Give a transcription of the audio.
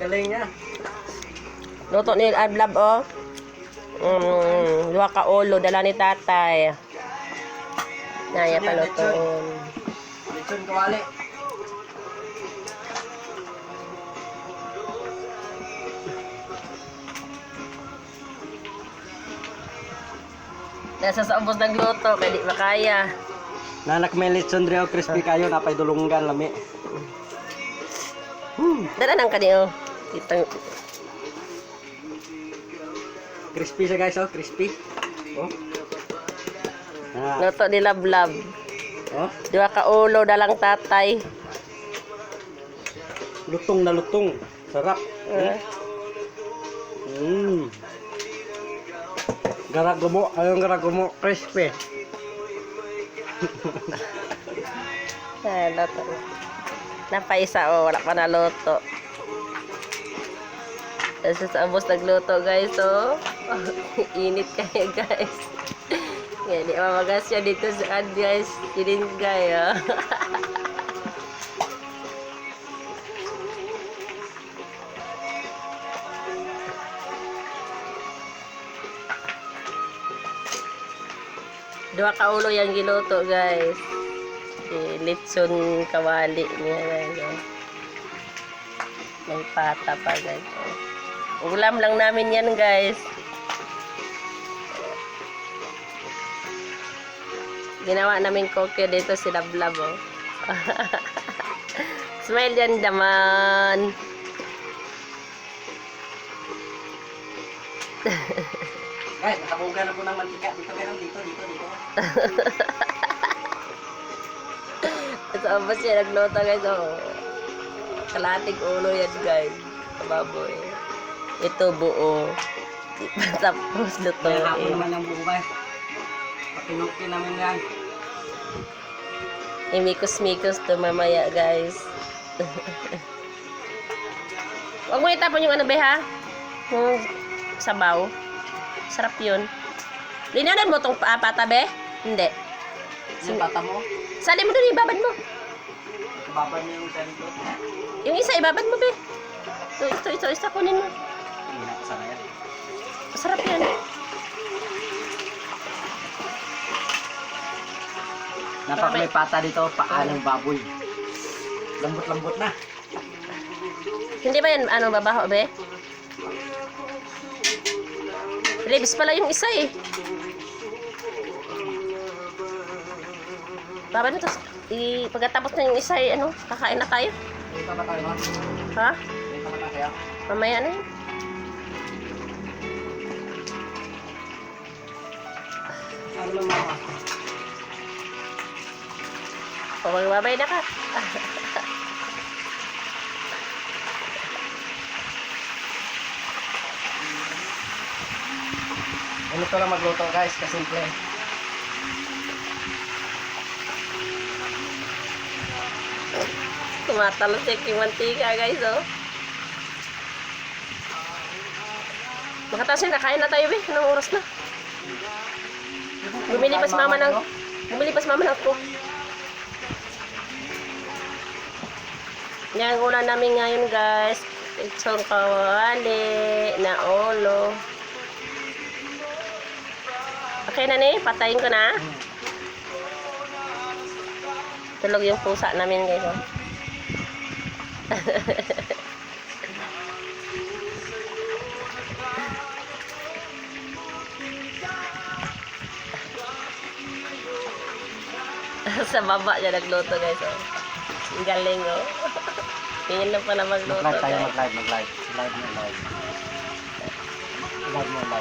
Galing niya. Luto ni Adlab, oh. Dua ka ulo, dala ni tatay. Naya pa lutoon. Lechon kawali. Nasa sa ubos ng luto, kaya di makaya. Nanak may lechon dre crispy kayo napay dulunggan lami. Dala nang kaniyo. Kitang Crispy siya guys, oh, crispy. Oh. Ah. luto ni Lablab. Oh, Dua ka ulo, dalang tatay. lutong na lutong. Sarap. Garagumo, ayong garagumo, crispy. Luto. Napaisa, oh, wala pa na luto. Kasi sa ubos nagluto, guys, oh. Init kayo, guys. Yan, di mamagas siya dito sa ad, guys. Kiningay, oh. Dua ka ulo yung giluto, guys. Lechon kawali niya, guys. Oh. May pata pa, guys. Oh. Ulam lang namin yan, guys. Ginawa namin kokyo dito si Lablab, oh. Smile yan naman. Guys, nakabuga na po ng mantika. Dito meron, dito. Sa ubos siya nagluto, guys, oh. Kalating ulo yan, guys. Kababoy. Ito buo. Di pa tapos Kaya ako lutuin. naman yung buhay. Pakinukin namin yan. Imikos-mikos to mamaya, guys. Huwag mo itapon yung ano, be, ha? Yung sabaw. Sarap yun. Linanan mo itong pata, be? Hindi. Yung pata mo, Sali mo doon, ibabad mo. babad niyo yung sento. Yung isa, ibabad mo, be. Ito, isa kunin mo. Hindi na kasama yan. Masarap yan. Napaka may pata dito, paa ng baboy. Lambot-lambot na. Hindi ba yan, ano, babaho, be? Ribs pala yung isa, eh. Babad mo, tapos, pagkatapos na yung isa, eh, ano, kakain na tayo. May pa ba tayo, ha? Ha? May pa ba na kaya? Mamaya na yun. Ano lang mama? O, magbabay na ka. Ganito lang magluto guys, kasimple. Tumatalsik yung mantika, guys, oh. Makatasin, kakain na tayo, be. Anong oras na? Bumili pas mama ng cook. Yan ang ulam namin ngayon, guys. Lechon kawali na ulo. Okay na ni, patayin ko na. Tulog yung pusa namin, guys, oh. Sa baba niya nagluto, guys, oh. Ang galing, oh. Tingin lang pala magluto, Mag-live tayo, guys. mag-live. Live mo, live. Live mo, live.